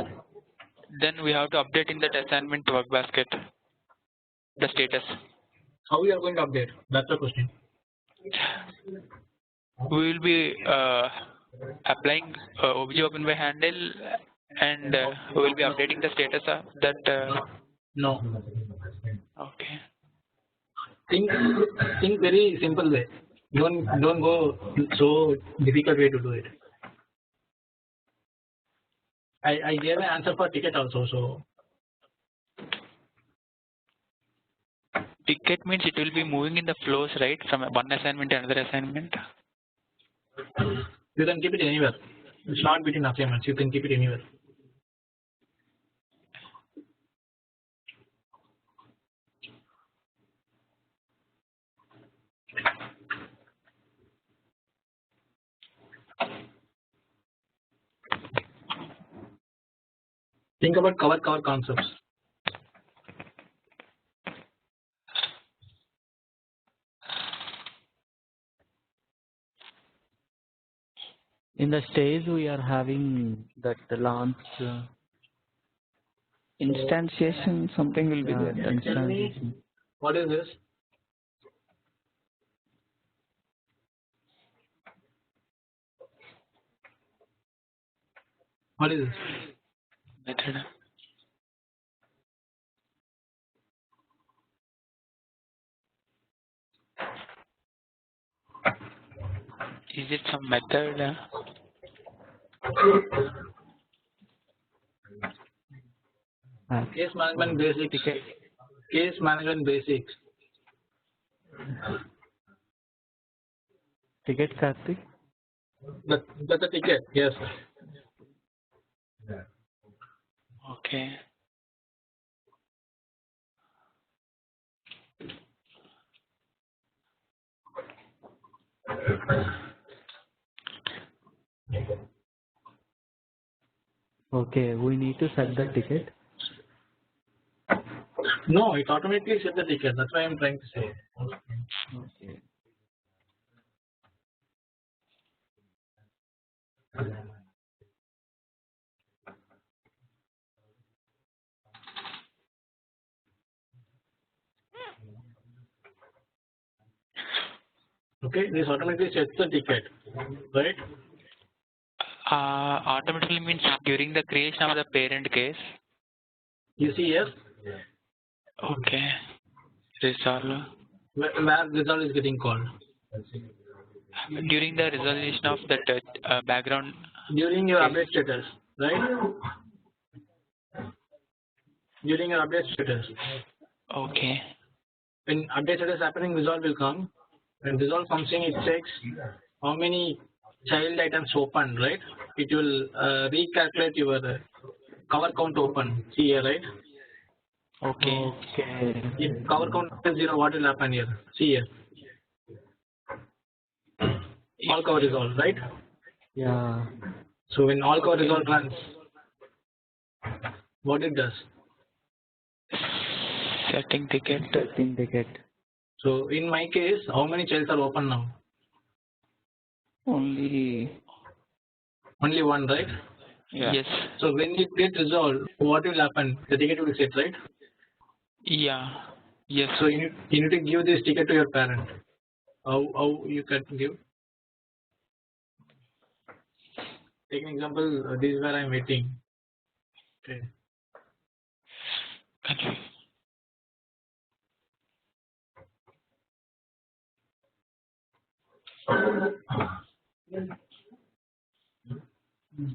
then we have to update in that assignment work basket the status. how we are going to update? That's the question. We will be applying OBJ open by handle and we will be updating the status of that. No. Okay. Think very simple way. Don't go so difficult way to do it. I gave an answer for ticket also. So Ticket means it will be moving in the flows, right, from one assignment to another assignment. you can keep it anywhere. It's not between assignments. You can keep it anywhere. Think about cover concepts. In the stage we are having that launch Instantiation, something will be there. instantiation. What is this? What is this? Method. Is it some method? Case management basics. Case management basics. Ticket, Karthik? That's a ticket. Yes. Okay. Okay, we need to set the ticket. No, it automatically set the ticket. That's why I'm trying to say. Okay. Okay, this automatically sets the ticket, right? Automatically means during the creation of the parent case. You see, yes. Okay. Resolve. Where result is getting called. During the resolution of that background. During your update status, right? During your update status. Okay. When update status happening, result will come. When result comes in, it checks how many child items open, right? It will recalculate your cover count open. See here, right? Okay. If cover count is 0, what will happen here? See here. All cover resolve, right? Yeah. So when all cover resolve runs, what it does? Setting ticket. Setting ticket. So in my case, how many childs are open now? Only one, right? yeah. Yes. So when it gets resolved, what will happen? The ticket will be set, right? Yeah. Yes. So you need to give this ticket to your parent. How you can give? Take an example. This is where I am waiting. Okay. Continue.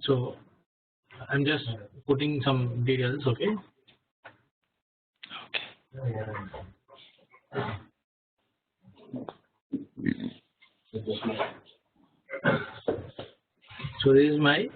So I'm just putting some details. Okay. So this is my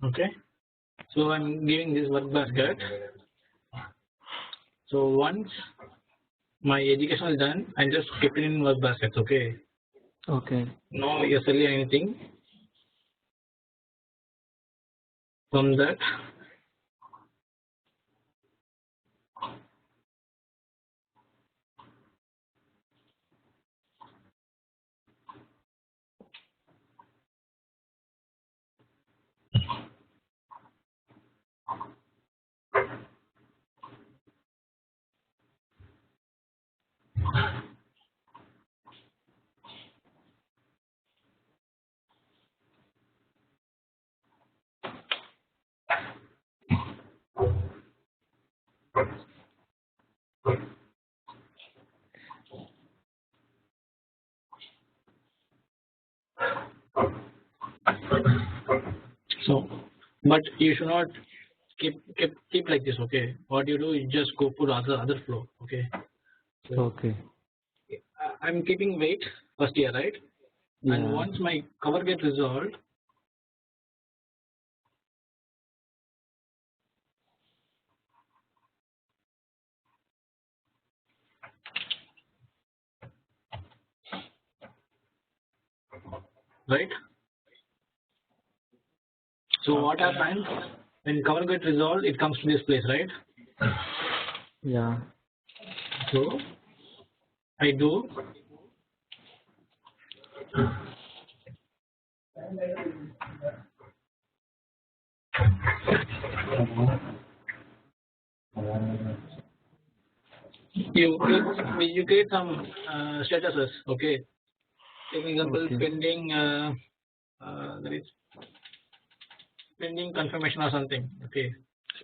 okay. So I'm giving this work basket. So once my education is done, I just keep it in work baskets. Okay. Okay. No SLA anything from that. So, but you should not keep like this. Okay. What you do is just go for other flow. Okay. So Okay. I'm keeping wait first here, right? Yeah. And once my cover gets resolved, right? So what happens when cover gets resolved? It comes to this place, right? Yeah. So I do you create some statuses. Okay. Take an example, Okay. pending that is pending confirmation or something. Okay.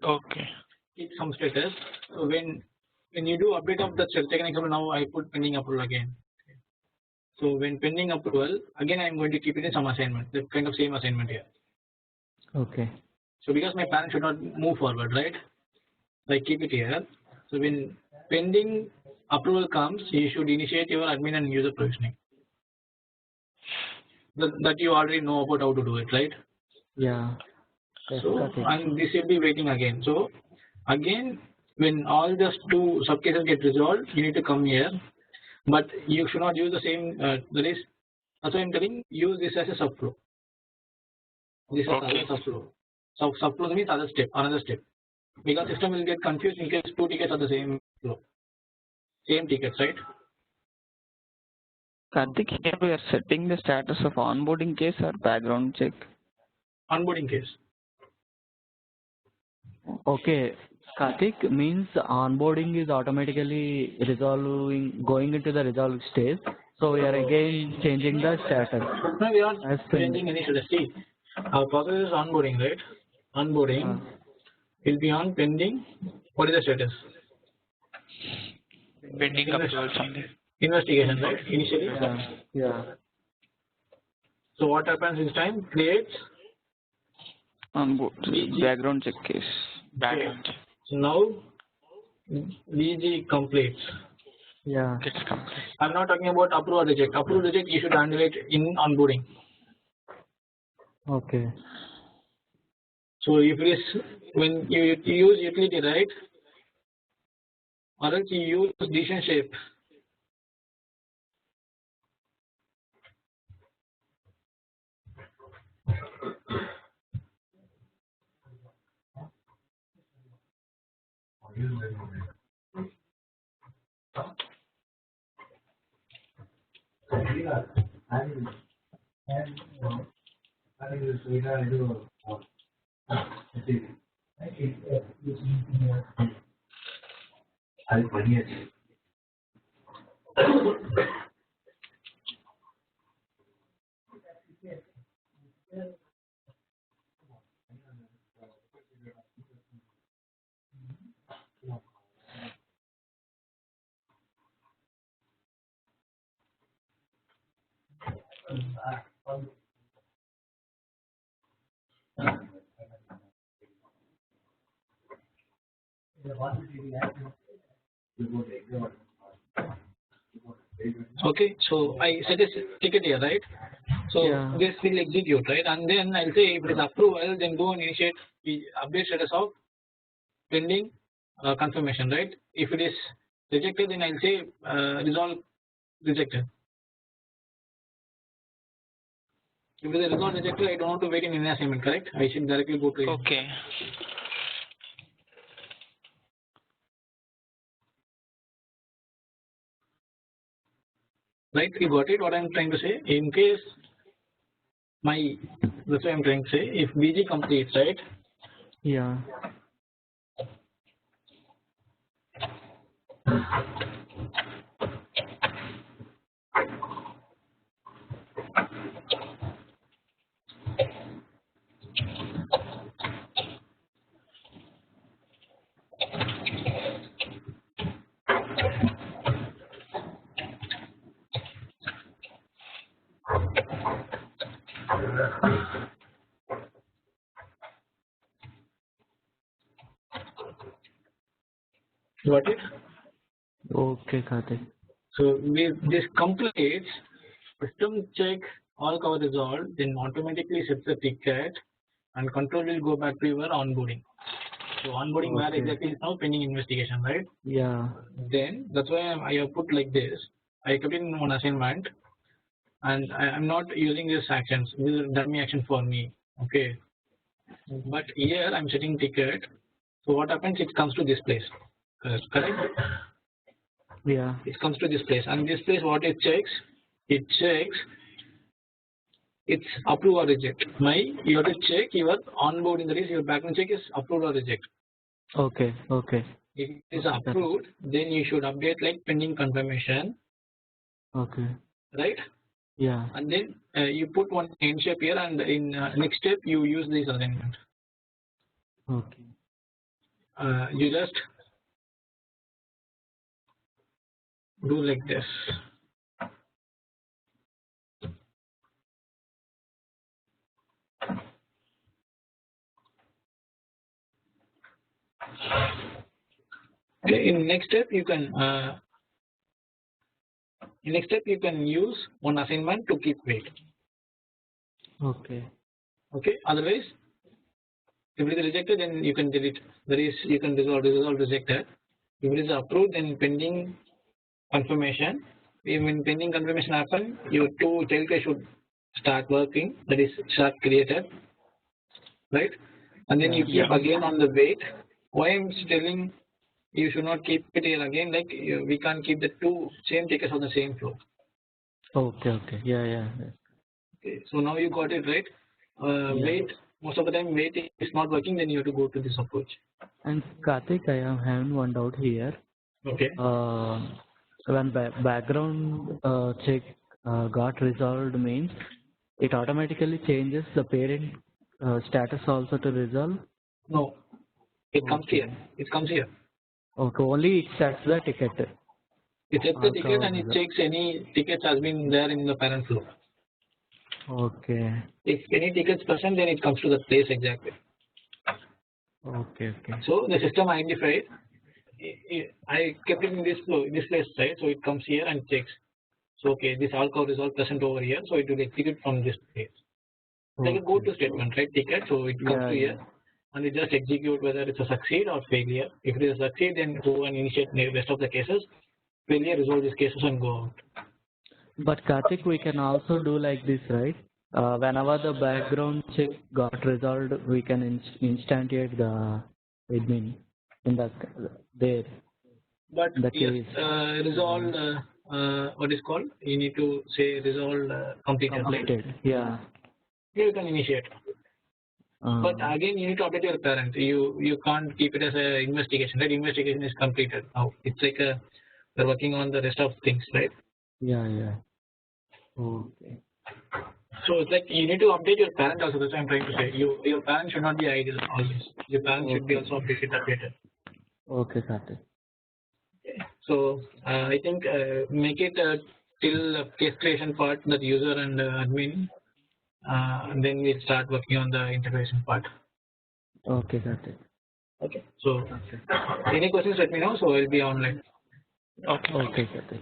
Okay. Keep some status. So when you do update of the status, take an example. Now I put pending approval again. So when pending approval, again I am going to keep it in some assignment. The kind of same assignment here. Okay. So because my parent should not move forward, right? So I keep it here. So when pending approval comes, you should initiate your admin and user provisioning. That you already know about how to do it, right? Yeah. Yes, So got it. and this will be waiting again. So again, when all the two subcases get resolved, you need to come here, but you should not use the same. That's why I'm telling. Use this as a subflow. This is Okay. another subflow. So subflow means another step, because system will get confused in case two tickets are the same flow, same tickets, right? Karthik, here we are setting the status of onboarding case or background check. Onboarding case. Okay. Karthik means onboarding is automatically going into the resolve stage. So we are again changing the status. No, we are As changing any status. See, our process is onboarding, right? Onboarding will be on pending. What is the status? Pending approval something. Investigation, right? Initially. Yeah. Yeah. So what happens this time? Creates Onboard background check case. Background. So now BG completes. Yeah. gets complete. I'm not talking about approve or reject. Approve reject you should handle it in onboarding. Okay. So if it is when you use utility, right, or else you use decision shape. Okay, so I set a ticket here, right? So Yeah. this will execute, right? And then I'll say if it is approval, then go and initiate the update status of pending confirmation, right? If it is rejected, then I'll say resolve rejected. If it is resolve rejected, I don't want to wait in any assignment, correct? I should directly go to it. Okay. Right, you got it what I'm trying to say. In case that's what I'm trying to say, if BG completes, right? Yeah. Got it? Okay, Karthik. So this completes, system check all cover resolved, then automatically sets the ticket and control will go back to your onboarding. So onboarding where Okay. exactly is now pending investigation, right? Yeah. Then that's why I have put like this. I kept it in one assignment and I'm not using these actions. This is dummy action for me. Okay. But here I'm setting ticket. So what happens? It comes to this place. Correct? Yeah. It comes to this place, and this place what it checks it's approve or reject. You have to check your onboarding, that is your background check is approved or reject. Okay. Okay. If it is approved, then you should update like pending confirmation, Okay. right? Yeah. And then you put one end shape here, and in next step you use this assignment. Okay. You just do like this. Okay, in next step you can use one assignment to keep wait. Okay. Okay, otherwise if it is rejected then you can delete, that is you can resolve rejected. If it is approved then pending confirmation. When pending confirmation happen, your two tail case should start working, that is start created, right? And then you keep again on the wait. Why I'm telling you should not keep it here again, like we can't keep the two same tickets on the same flow. Okay. Okay. Yeah. Yeah. Okay, so now you got it right. Wait, most of the time wait is not working, then you have to go to this approach. And Karthik, I am having one doubt here. Okay. When background check got resolved means it automatically changes the parent status also to resolve. No, it comes here. It comes here. Okay, only it sets the ticket. It sets the ticket and it checks any tickets has been there in the parent flow. Okay. If any tickets present, then it comes to the place exactly. Okay. Okay. So the system identified I kept it in this place, right? So it comes here and checks. So okay, this all code is all present over here, so it will execute from this place. Like a go to statement, right? Ticket, so it comes to here and it just execute whether it's a succeed or failure. If it is a succeed, then go and initiate the rest of the cases. Failure, resolve these cases and go out. But Karthik, we can also do like this, right? Whenever the background check got resolved, we can instantiate the admin in the there. But The yes, case. resolved, what is called? You need to say resolved completed. Completed. Yeah. Here you can initiate. But again, you need to update your parent. You can't keep it as an investigation. Right? Investigation is completed now. It's like we're working on the rest of things, right? Yeah. Okay. So it's like you need to update your parent also. That's what I'm trying to say. Your parent should not be idle always. Your parent should be also updated. Okay, Karthik. Okay. So I think make it till case creation part, that user and admin, and then we'll start working on the integration part. Okay, Karthik. Okay. So any questions, let me know. So I'll be online. Okay, Karthik.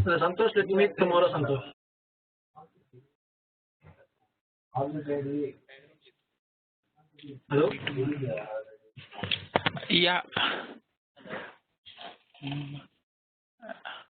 Santosh, let me meet tomorrow, Santosh. Hello? Yeah. Mm.